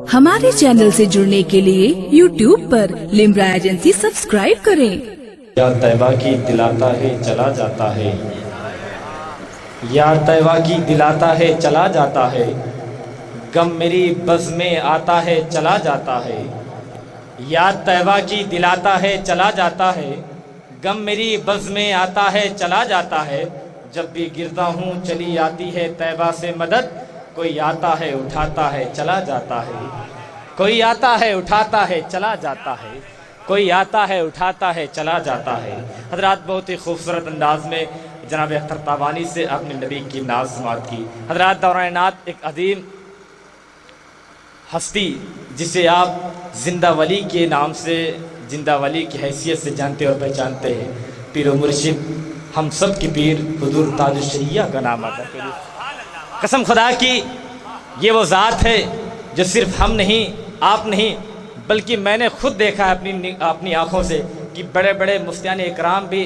हमारे चैनल से जुड़ने के लिए YouTube पर लिम्रा एजेंसी सब्सक्राइब करें। यार तैबा की दिलाता है चला जाता है, यार तैबा की दिलाता है चला जाता है, गम मेरी बज़ में आता है चला जाता है। यार तैबा की दिलाता है चला जाता है, गम मेरी बज़ में आता है चला जाता है। जब भी गिरता हूँ चली आती है तैबा से मदद, कोई आता है उठाता है चला जाता है, कोई आता है उठाता है चला जाता है, कोई आता है उठाता है चला जाता है। हज़रात बहुत ही खूबसूरत अंदाज में जनाब अख्तर ताबानी से अपने नबी की नाज़ समात की। हज़रात दौरान नात एक अजीम हस्ती जिसे आप जिंदा वली के नाम से, जिंदा वली की हैसियत से जानते और पहचानते हैं, पीर व मुर्शिद हम सब की पीर हुजूर ताजुल शरिया का नाम आता है। कसम खुदा की ये वो ज़ात है जो सिर्फ हम नहीं, आप नहीं, बल्कि मैंने खुद देखा है अपनी आँखों से कि बड़े बड़े मुफ्तियान इकराम भी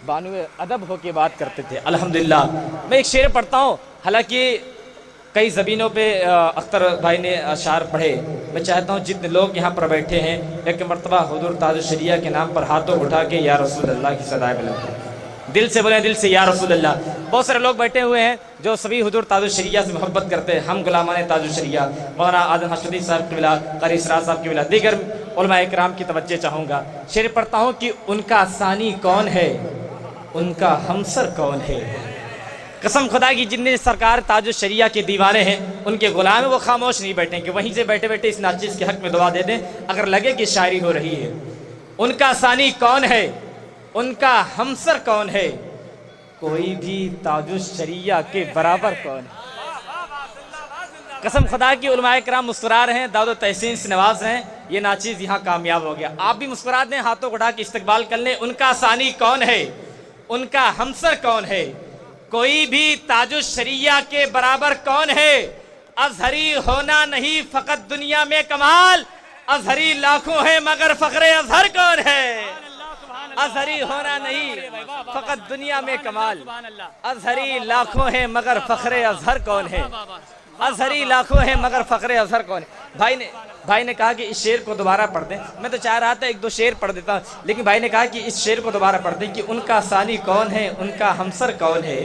बानुए अदब होकर बात करते थे। अल्हम्दुलिल्लाह मैं एक शेर पढ़ता हूँ, हालांकि कई ज़मीनों पे अख्तर भाई ने अशार पढ़े। मैं चाहता हूँ जितने लोग यहाँ पर बैठे हैं एक मरतबा हुजूर ताजुल शरिया के नाम पर हाथों उठा के या रसूल अल्लाह की सदाएं बुलंद करें, दिल से बोलें, दिल से या रसूल अल्लाह। बहुत सारे लोग बैठे हुए हैं जो सभी हुजूर ताजुल शरिया से मोहब्बत करते हैं। हम गुलामान ताजुल शरिया मौलाना आदम हशदी साहब की विला, कारी इसरार साहब की विला, दीगर उलमा इकराम की तवज्जो चाहूँगा। शेर पढ़ता हूँ कि उनका सानी कौन है, उनका हमसर कौन है। कसम खुदा की जितने सरकार ताजुल शरिया के दीवाने हैं उनके गुलाम हैं, वो खामोश नहीं बैठेंगे, वहीं से बैठे बैठे इस नाचिज़ के हक़ में दुआ दे दें अगर लगे कि शायरी हो रही है। उनका सानी कौन है, उनका हमसर कौन है, कोई भी ताजुल शरिया के बराबर कौन है। कसम खुदा की उलमाए किराम मुस्कुरा रहे हैं, दाऊद तहसीन से नवाज हैं, ये नाचीज़ यहाँ कामयाब हो गया। आप भी मुस्कुरा दें, हाथों को उठा के इस्तकबाल कर लें। उनका सानी कौन है, उनका हमसर कौन है, कोई भी ताजुल शरिया के बराबर कौन है। अजहरी होना नहीं फ़कत दुनिया में कमाल, अजहरी लाखों है मगर फ़ख्रे अजहर कौन है। अजहरी होना नहीं फ़कत दुनिया में कमाल, अजहरी लाखों हैं मगर फ़ख्रे अजहर कौन है। अजहरी लाखों हैं मगर फ़ख्रे अजहर कौन है। भाई ने कहा कि इस शेर को दोबारा पढ़ दें। मैं तो चाह रहा था एक दो शेर पढ़ देता, लेकिन भाई ने कहा कि इस शेर को दोबारा पढ़ दें कि उनका सानी कौन है, उनका हमसर कौन है,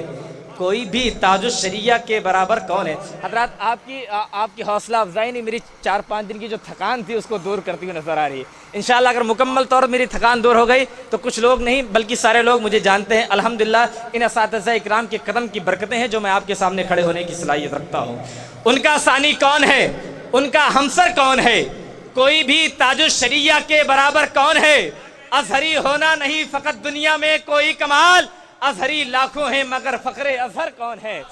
कोई भी ताजुल शरिया के बराबर कौन है। हज़रात आपकी हौसला अफजाई ने मेरी 4-5 दिन की जो थकान थी उसको दूर करती हुई नज़र आ रही है। इंशाअल्लाह अगर मुकम्मल तौर पर मेरी थकान दूर हो गई तो कुछ लोग नहीं बल्कि सारे लोग मुझे जानते हैं। अल्हम्दुलिल्लाह इन असातिज़ा इकराम के कदम की बरकतें हैं जो मैं आपके सामने खड़े होने की सलाहियत रखता हूँ। उनका सानी कौन है, उनका हमसर कौन है, कोई भी ताजुल शरिया के बराबर कौन है। अजहरी होना नहीं फ़कत दुनिया में कोई कमाल, अजहरी लाखों हैं मगर फ़ख्रे अजहर कौन है।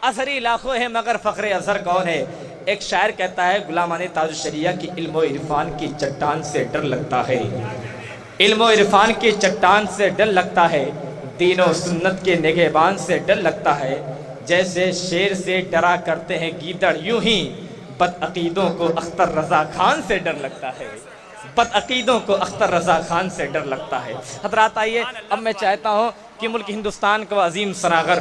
अजहरी लाखों हैं मगर फ़ख्रे अजहर कौन है। एक शायर कहता है गुलामाने ताजुल शरिया की इल्म व इरफान की चट्टान से डर लगता है, इल्म व इरफान की चट्टान से डर लगता है, दीनो सुन्नत के निगहबान से डर लगता है। जैसे शेर से डरा करते हैं गीदड़, यूं ही बदअकीदों को अख्तर रज़ा खान से डर लगता है, बदअकीदों को अख्तर रज़ा खान से डर लगता है। हज़रात आइए अब मैं चाहता हूँ कि मुल्क हिंदुस्तान का अजीम सनागर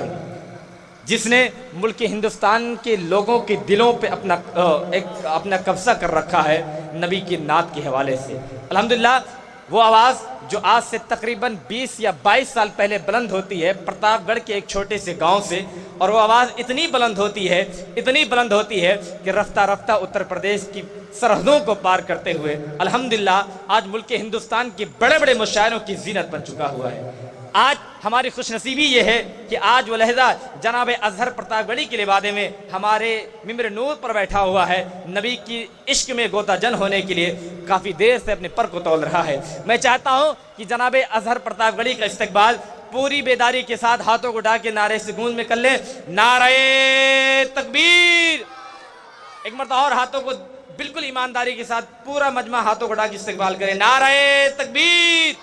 जिसने मुल्क हिंदुस्तान के लोगों के दिलों पे अपना कब्ज़ा कर रखा है नबी की नात के हवाले से, अल्हम्दुलिल्लाह वो आवाज़ जो आज से तकरीबन 20 या 22 साल पहले बुलंद होती है प्रतापगढ़ के एक छोटे से गांव से, और वो आवाज़ इतनी बुलंद होती है, इतनी बुलंद होती है कि रफ्ता रफ्ता उत्तर प्रदेश की सरहदों को पार करते हुए अल्हम्दुलिल्लाह आज मुल्क हिंदुस्तान के बड़े बड़े मुशायरों की जीनत बन चुका हुआ है। आज हमारी खुशनसीबी ये है कि आज वो लहजा जनाब अजहर प्रतापगढ़ी के लिबादे में हमारे मिंबर नूर पर बैठा हुआ है, नबी की इश्क में गोता जन होने के लिए काफ़ी देर से अपने पर को तोल रहा है। मैं चाहता हूँ कि जनाब अजहर प्रतापगढ़ी का इस्तकबाल पूरी बेदारी के साथ हाथों को उठा के नारे से गूंज में कर ले। नारे तकबीर, एक मरतबा और हाथों को बिल्कुल ईमानदारी के साथ पूरा मजमा हाथों को उठा के इस्तकबाल करे। नारे तकबीर,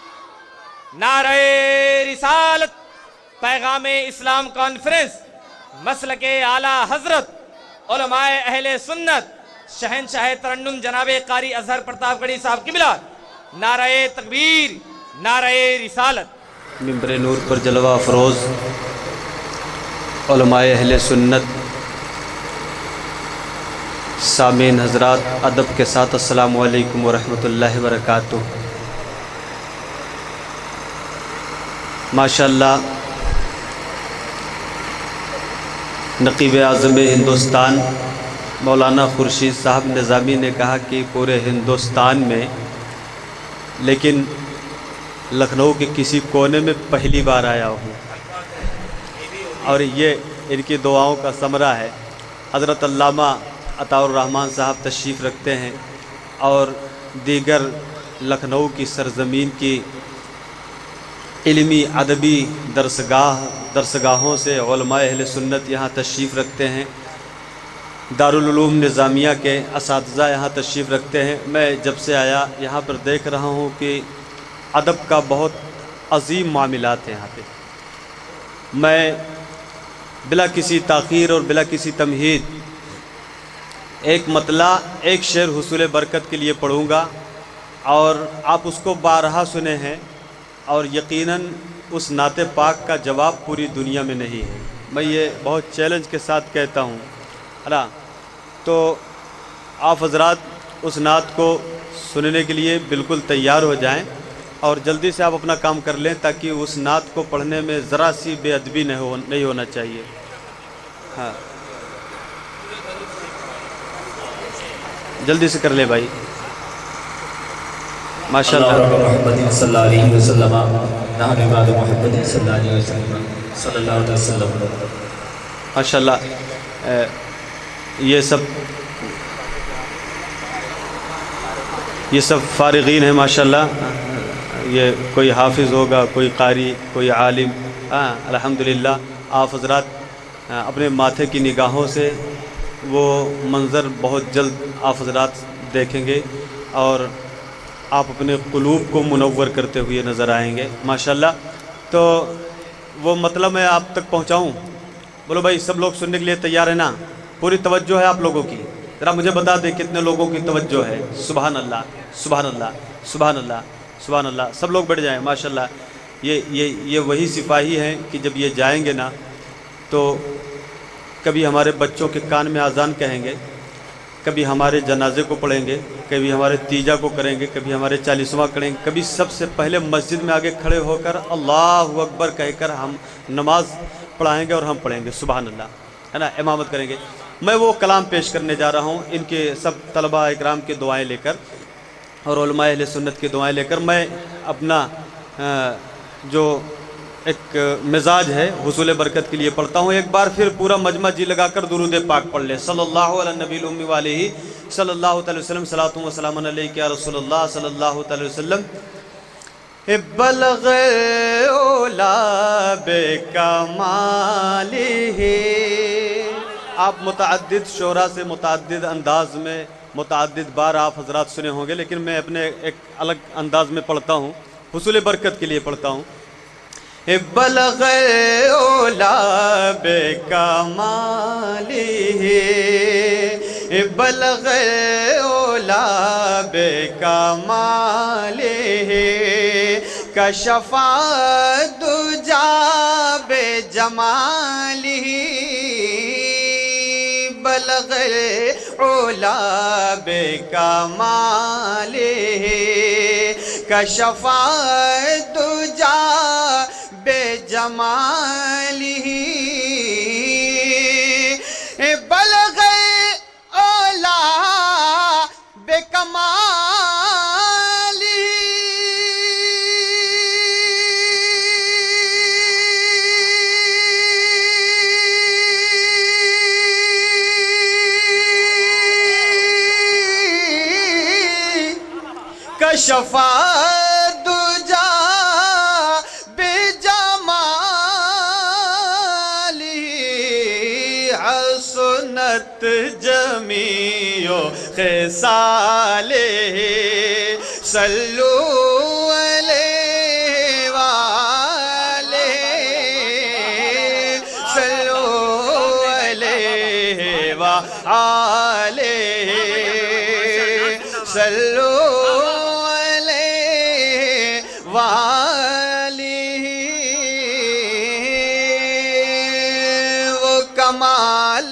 नारे रिसालत, पैगामे इस्लाम कॉन्फ्रेंस, मसलके आला हजरत, उलमाए अहले सुन्नत, शहनशाह तरन्नुम जनाबे कारी अजहर प्रतापगढ़ी साहब किबला, नारे तकबीर, नारे रिसालत। मिंबर नूर पर जलवा अफरोज़ उलमाए अहले सुन्नत, سامعین حضرات، ادب کے ساتھ السلام علیکم ورحمۃ اللہ وبرکاتہ۔ ماشاءاللہ نقیب اعظم ہندوستان مولانا خورشید صاحب نظامی نے کہا کہ پورے ہندوستان میں، لیکن لکھنؤ کے کسی کونے میں پہلی بار آیا ہوں، اور یہ ان کی دعاؤں کا ثمرہ ہے۔ حضرت علامہ عطاء الرحمن صاحب تشریف رکھتے ہیں، اور دیگر لکھنؤ کی سرزمین کی علمی ادبی درسگاہوں سے علماء اہل سنت یہاں تشریف رکھتے ہیں، دارالعلوم نظامیہ کے اساتذہ یہاں تشریف رکھتے ہیں۔ میں جب سے آیا یہاں پر دیکھ رہا ہوں کہ ادب کا بہت عظیم معاملات ہیں یہاں پہ۔ میں بلا کسی تاخیر اور بلا کسی تمہید ایک مطلع، ایک شعر حصول برکت کے لیے پڑھوں گا، اور آپ اس کو بارہا سنے ہیں، اور یقیناً اس نعت پاک کا جواب پوری دنیا میں نہیں ہے۔ میں یہ بہت چیلنج کے ساتھ کہتا ہوں، ہے نا؟ تو آپ حضرات اس نعت کو سننے کے لیے بالکل تیار ہو جائیں، اور جلدی سے آپ اپنا کام کر لیں، تاکہ اس نعت کو پڑھنے میں ذرا سی بے ادبی نہیں ہونا چاہیے۔ ہاں جلدی سے کر لیں بھائی، ماشاءاللہ۔ محمد صلی اللہ علیہ وسلم، نحن بعد محمد صلی اللہ علیہ وسلم صلی اللہ علیہ وسلم۔ ماشاءاللہ یہ سب فارغین ہیں ماشاءاللہ۔ یہ کوئی حافظ ہوگا، کوئی قاری، کوئی عالم۔ الحمدللہ آپ حضرات اپنے ماتھے کی نگاہوں سے وہ منظر بہت جلد آپ حضرات دیکھیں گے، اور آپ اپنے قلوب کو منور کرتے ہوئے نظر آئیں گے ماشاءاللہ۔ تو وہ مطلب میں آپ تک پہنچاؤں؟ بولو بھائی، سب لوگ سننے کے لیے تیار ہیں نا؟ پوری توجہ ہے آپ لوگوں کی؟ ذرا مجھے بتا دیں کتنے لوگوں کی توجہ ہے؟ سبحان اللہ، سبحان اللہ، سبحان اللہ، سبحان اللہ۔ سب لوگ بیٹھ جائیں ماشاءاللہ۔ یہ وہی سپاہی ہیں کہ جب یہ جائیں گے نا، تو کبھی ہمارے بچوں کے کان میں اذان کہیں گے، کبھی ہمارے جنازے کو پڑھیں گے، کبھی ہمارے تیجا کو کریں گے، کبھی ہمارے 40واں کریں گے، کبھی سب سے پہلے مسجد میں آگے کھڑے ہو کر اللہ اکبر کہہ کر ہم نماز پڑھائیں گے، اور ہم پڑھیں گے سبحان اللہ، ہے نا؟ امامت کریں گے۔ میں وہ کلام پیش کرنے جا رہا ہوں ان کے سب طلباء اکرام کے دعائیں لے کر، اور علماء اہل سنت کی دعائیں لے کر۔ میں اپنا جو ایک مزاج ہے حصول برکت کے لیے پڑھتا ہوں۔ ایک بار پھر پورا مجمع جی لگا کر درود پاک پڑھ لیں۔ صلی اللہ علی النبی الامی وآلہ صلی اللہ تعالی وسلم، صلاۃ و سلام علیک یا رسول اللہ صلی اللہ تعالی وسلم۔ بلغ اولا بکمالہ۔ آپ متعدد شعراء سے متعدد انداز میں متعدد بار آپ حضرات سنے ہوں گے، لیکن میں اپنے ایک الگ انداز میں پڑھتا ہوں، حصول برکت کے لیے پڑھتا ہوں۔ بلغ اولا بکمالہ، بلغ اولا بکمالہ، کشف الدجی بجمالہ، بلغ اولا بکمالہ، کشف الدجی بجمالہ، بلغ اولا بکمالہ، کشف الدجی حسنت جمیع خصالہ، صلو علیہ وآلہ، صلو علیہ وآلہ، صلو علیہ وآلہ۔ وہ کمال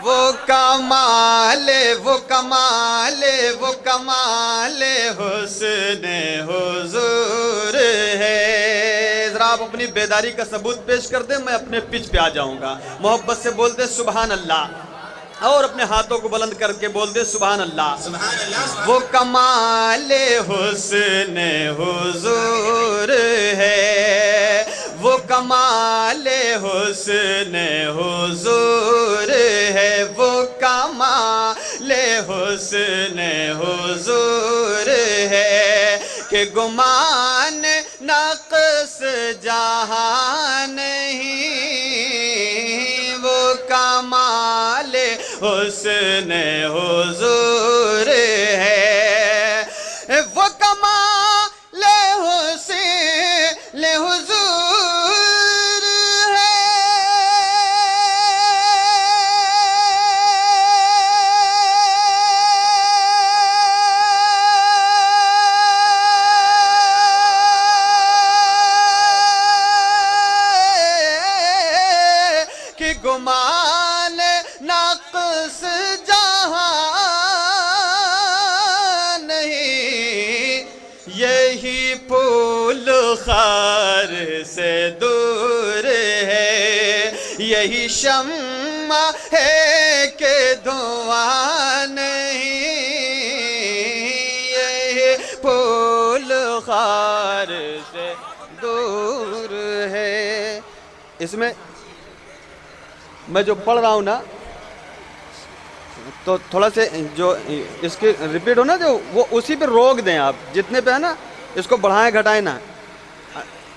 وہ کمال وہ کمال وہ کمال حسن حضور ہے. ذرا آپ اپنی بیداری کا ثبوت پیش کر دیں, میں اپنے پچ پہ آ جاؤں گا. محبت سے بول دیں سبحان اللہ, اور اپنے ہاتھوں کو بلند کر کے بول دیں سبحان اللہ. وہ کمال حسن حضور ہے, وہ کمال حسن حضور ہے, وہ کمال حسن حضور ہے کہ گمان نقص جہاں نہیں. وہ کمال حسن حضور ہے, وہ کمال حسن حضور ہے. کہ گمان نقص جہاں نہیں, یہی پھول خار سے دور ہے, یہی شمع ہے کہ دھواں نہیں, یہی پھول خار سے دور ہے. اس میں جو پڑھ رہا ہوں نا, تو تھوڑا سے جو اس کی ریپیٹ ہو نا, جو وہ اسی پہ روک دیں آپ, جتنے پہ ہے نا اس کو بڑھائیں گھٹائیں نا,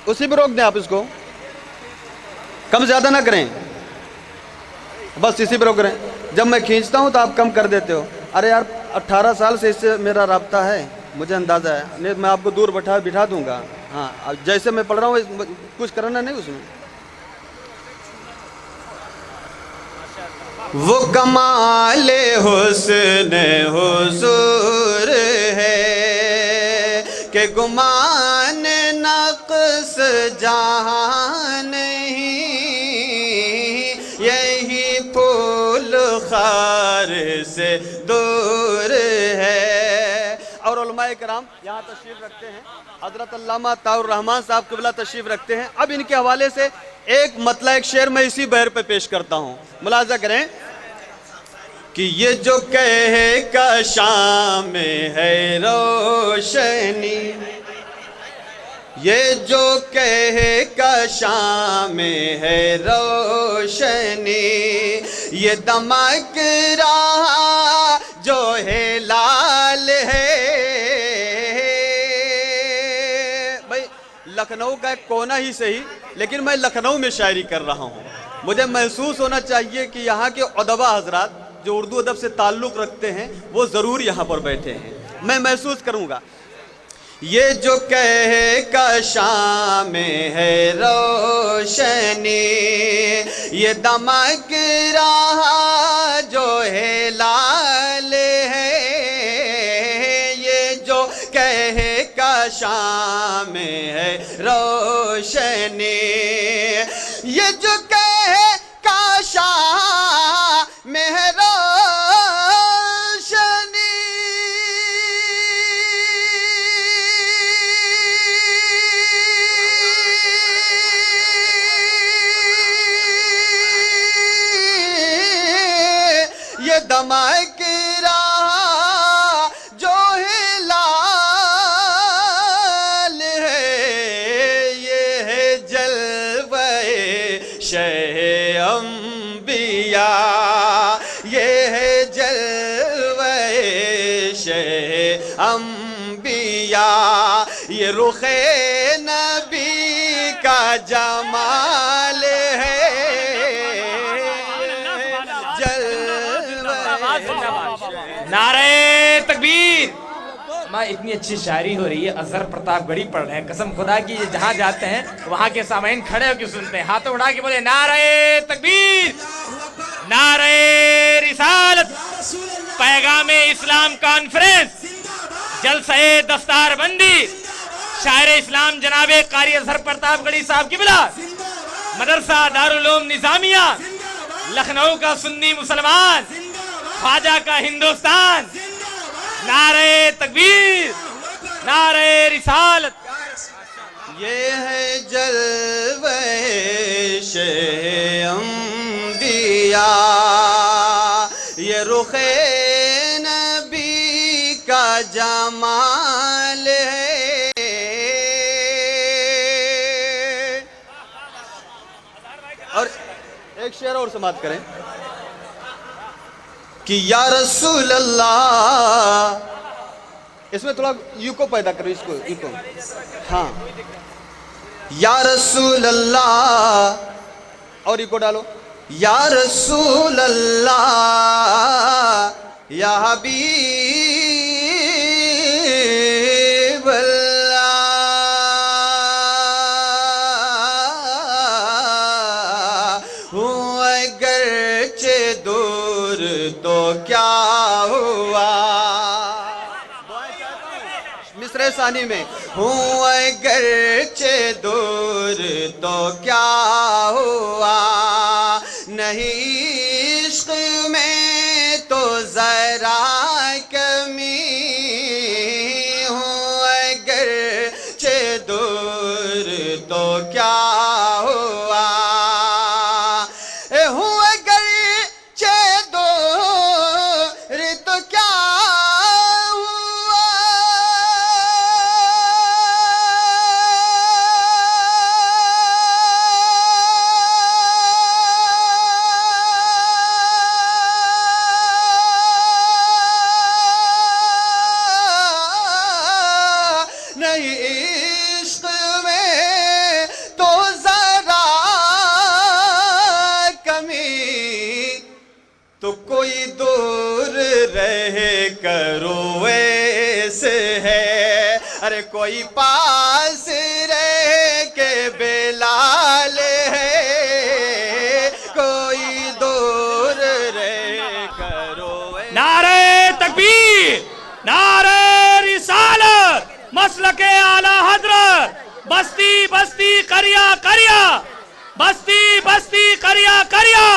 اسی پہ روک دیں آپ, اس کو کم زیادہ نہ کریں, بس اسی پہ روک رہے ہیں. جب میں کھینچتا ہوں تو آپ کم کر دیتے ہو. ارے یار 18 سال سے اس سے میرا رابطہ ہے, مجھے اندازہ ہے, نہیں میں آپ کو دور بٹھا دوں گا. ہاں جیسے میں پڑھ رہا ہوں کچھ کرنا نہیں اس میں. وہ کمال حسن حضور ہے کہ گمان نقص جہاں نہیں, یہی پھول خار سے دور ہے. اور علماء کرام یہاں تشریف رکھتے ہیں, حضرت علامہ طاہر الرحمن صاحب قبلہ تشریف رکھتے ہیں. اب ان کے حوالے سے ایک مطلع ایک شعر میں اسی بہر پہ پیش کرتا ہوں, ملاحظہ کریں کہ یہ جو کہے کا شام ہے روشنی, یہ جو کہے کا شام ہے روشنی, یہ دمک رہا جو ہے لال ہے. بھائی لکھنؤ کا ایک کونا ہی صحیح, لیکن میں لکھنؤ میں شاعری کر رہا ہوں. مجھے محسوس ہونا چاہیے کہ یہاں کے ادبا حضرات جو اردو ادب سے تعلق رکھتے ہیں وہ ضرور یہاں پر بیٹھے ہیں, میں محسوس کروں گا. یہ جو کہے کا شام ہے روشنی, یہ دمک رہا جو ہے لال ہے. یہ جو کہے کا شام ہے روشنی, یہ جو کہے کا شام ہے روشنی, یہ دمک رہا جو ہے لال ہے. یہ ہے جلوہ شہ انبیاء, یہ ہے جلوہ شہ انبیاء, یہ رخ نبی کا جمال ہے. نعرہ تکبیر. ماں اتنی اچھی شاعری ہو رہی ہے, اظہر پرتاپ گڑھی پڑھ رہے ہیں, قسم خدا کی یہ جہاں جاتے ہیں وہاں کے سامعین کھڑے ہو کے سنتے ہیں, ہاتھوں اٹھا کے بولے نعرہ تکبیر, نعرہ رسالت. پیغام اسلام کانفرنس, جلسہ دستار بندی, شاعر اسلام جناب قاری اظہر پرتاپ گڑھی صاحب کی بلا, مدرسہ دارالعلوم نظامیہ, लखनऊ का सुन्नी मुसलमान, ख्वाजा का हिंदुस्तान, नारे तकबीर, नारे रिसालत। ये है जलवे अंबिया, ये रुखे नबी का जमाल है। और एक शेर और समाप्त करें कि या रसूल अल्लाह, इसमें थोड़ा यूको पैदा करो, इसको यूको, हाँ, या रसूल अल्लाह, और यूको डालो, या रसूल अल्लाह, या हबीब अल्लाह, हूँ अगरचे दूर तो क्या हुआ, मिसरे सानी में, हूँ अगरचे दूर तो क्या हुआ, नहीं इश्क में तो जरा कमी, हूँ अगरचे दूर तो क्या हुआ, हूँ अगरचे दूर तो क्या नहीं इश्क में तो जरा कमी, तो कोई दूर रहे करो ऐसे है, अरे कोई पास रहे के बेलाल है, कोई दूर रहे करो ऐसे। नारे तकबीर, नारे रिसालत, मसलके आला हजरत, बस्ती बस्ती करिया करिया, बस्ती बस्ती करिया करिया,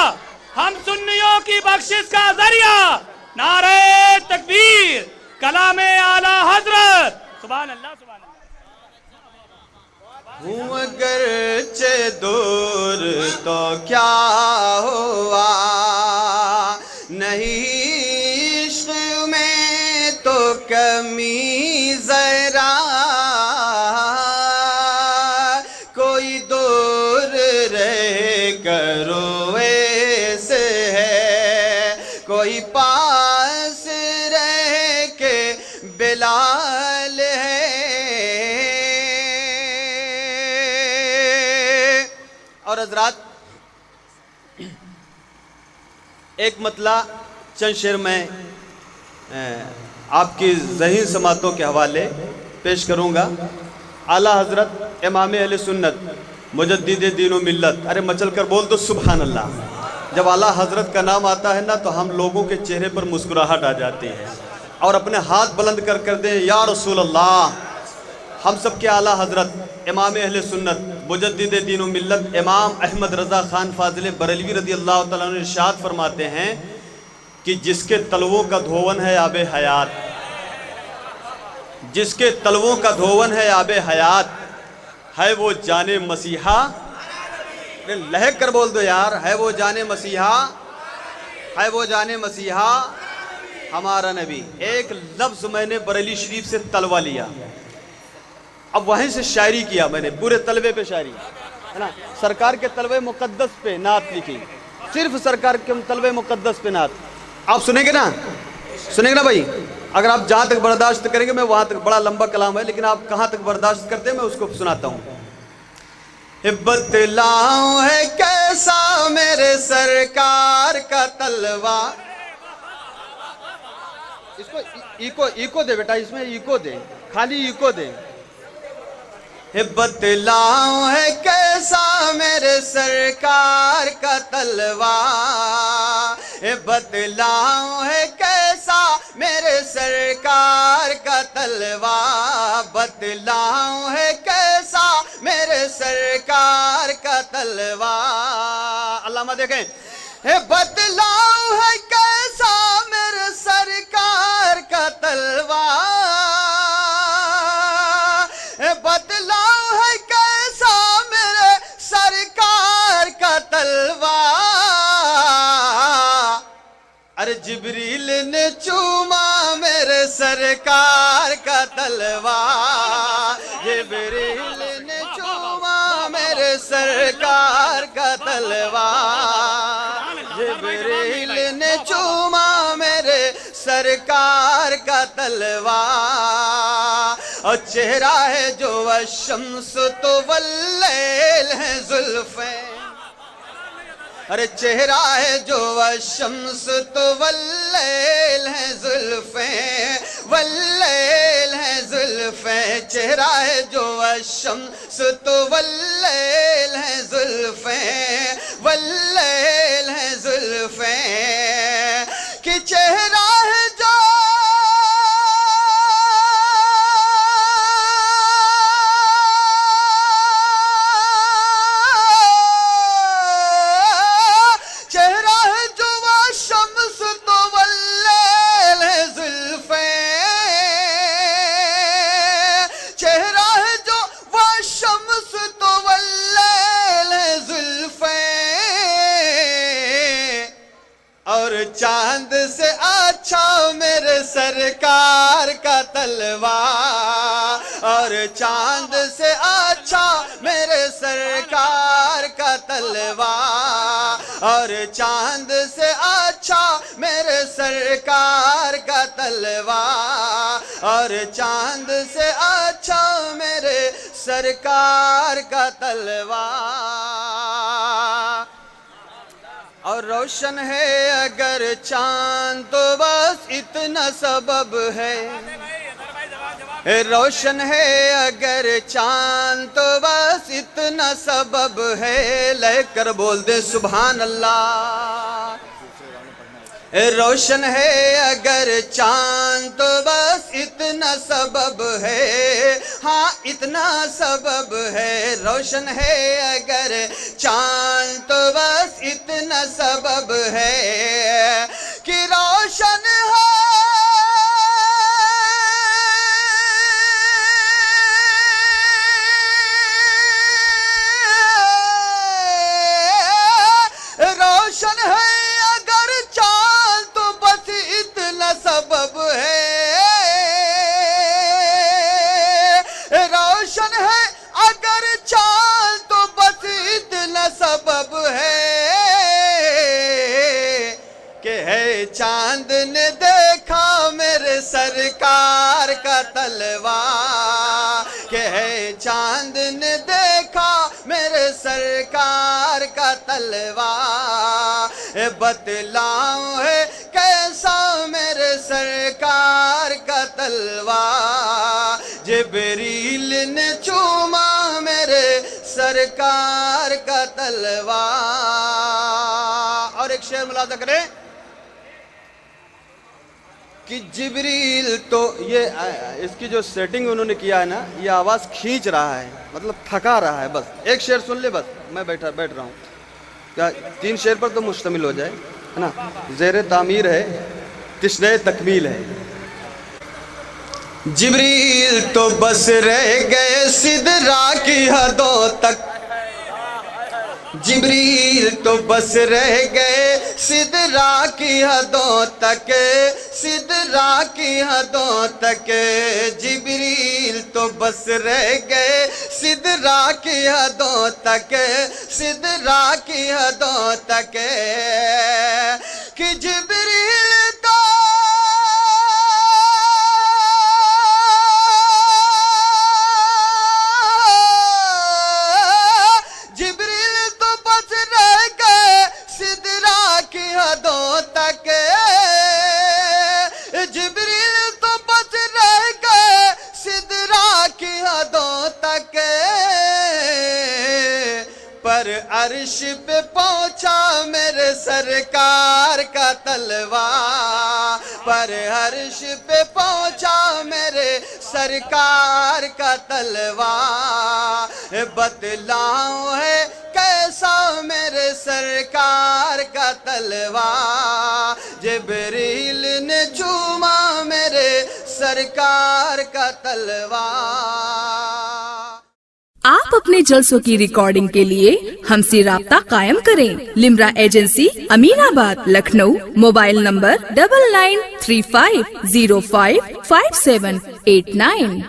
हम सुन्नियों की बख्शिश का जरिया, नारे तकबीर, कलामे आला हजरत, सुभान अल्लाह सुभान अल्लाह। हूँ अगरचे दूर तो क्या हुआ, नहीं इश्क में तो कमी जरा, कोई दूर रहे करो ऐसे है, कोई पास रह के बिलाल है। और हजरात, एक मतला चंद शेर में आपकी ज़हीन समातों के हवाले पेश करूंगा। आला हजरत इमाम अहले सुन्नत मुजद्दिद दीन व मिल्लत, अरे मचल कर बोल दो सुभान अल्लाह। जब आला हजरत का नाम आता है ना तो हम लोगों के चेहरे पर मुस्कुराहट आ जाती है, और अपने हाथ बुलंद कर दें या रसूल अल्लाह। हम सब के आला हजरत इमाम अहले सुन्नत मुजद्दिद दीन व मिल्लत इमाम अहमद रज़ा खान फाजिल बरेलवी रज़ी अल्लाह तआला अन्हु इरशाद फरमाते हैं कि जिसके तलवों का धोवन है आबे हयात, जिसके तलवों का धोवन है आबे हयात, है वो जाने मसीहा। लहक कर बोल दो यार, है वो जाने मसीहा, है वो जाने मसीहा हमारा नबी। एक लफ्ज मैंने बरेली शरीफ से तलवा लिया, अब वहीं से शायरी किया मैंने, पूरे तलवे पे शायरी है ना। सरकार के तलवे मुकद्दस पे नात लिखी, सिर्फ सरकार के तलवे मुकद्दस पे नात। आप सुनेंगे ना, सुनेंगे ना भाई। अगर आप जहाँ तक बर्दाश्त करेंगे मैं वहाँ तक, बड़ा लंबा कलाम है लेकिन आप कहाँ तक बर्दाश्त करते हैं मैं उसको सुनाता हूँ। बतलाऊं है कैसा मेरे सरकार का तलवा, इसको इको दे बेटा, इसमें इको दे, खाली इको दे। बतलाऊं है कैसा मेरे सरकार का तलवा, बतलाऊं है कैसा मेरे सरकार का तलवा, बतलाऊं है कैसा मेरे सरकार का तलवा। अल्लामा देखें, بتلاؤ ہے کیسا میرے سرکار کا تلوار، بتلاؤ ہے کیسا میرے سرکار کا تلوار، ارے جبریل نے چوما میرے سرکار کا تلوار، جبریل نے چوما میرے سرکار کا تلوار، جبریل نے چوما میرے سرکار کا تلوار، اور چہرہ ہے جو الشمس تو واللیل ہے زلفیں، ارے چہرہ ہے جو الشمس تو واللیل ہے زلفیں، واللیل ہے زلفیں، چہرہ ہے جو الشمس تو واللیل ہے زلفیں، واللیل ہے زلفیں، کہ چہرہ ہے جو چاند سے اچھا میرے سرکار کا تلوار، اور چاند سے اچھا میرے سرکار کا تلوار، اور چاند سے اچھا میرے سرکار کا تلوار، اور چاند سے اچھا میرے سرکار کا تلوار، اور روشن ہے اگر چاند تو بس اتنا سبب ہے، روشن ہے اگر چاند تو بس اتنا سبب ہے، لے کر بول دے سبحان اللہ، روشن ہے اگر چاند تو بس اتنا سبب ہے، ہاں اتنا سبب ہے، روشن ہے اگر چاند تو بس اتنا سبب ہے، کہ روشن ہے روشن ہے اگر چاند تو بس اتنا سبب ہے، روشن ہے اگر چاند تو بس اتنا سبب ہے، کہ ہے چاند نے دیکھا میرے سرکار کا تلوار، کہ ہے چاند نے دیکھا میرے سرکار کا تلوار، بتلاؤں ہے کیسا میرے سرکار کا تلوار، جبریل نے چوما میرے سرکار کا تلوار۔ اور ایک شعر ملاحظہ کریں کہ جبریل تو یہ اس کی جو سیٹنگ انہوں نے کیا ہے نا، یہ آواز کھینچ رہا ہے، مطلب تھکا رہا ہے، بس ایک شعر سن لے، بس میں بیٹھ رہا ہوں، کیا 3 شعر پر تو مشتمل ہو جائے ہے نا، زیر تعمیر ہے، تشنہ تکمیل ہے۔ جبریل تو بس رہ گئے سدرا کی حدوں تک، جبریل تو بس رہ گئے سدرا کی حدوں تک، سدرا کی حدوں تک، جبریل تو بس رہ گئے سدرا کی حدوں تک، سدرا کی حدوں تک، کہ جبریل تو عرش پہ پہنچا میرے سرکار کا تلوار، پر عرش پہ پہنچا میرے سرکار کا تلوا، بتلاؤں ہے کیسا میرے سرکار کا تلوا، جبریل نے چوما میرے سرکار کا تلوا۔ آپ اپنے جلسوں کی ریکارڈنگ کے لیے ہم سے رابطہ قائم کریں۔ لمرا ایجنسی، امین آباد، لکھنؤ۔ Mobile number 9935055789۔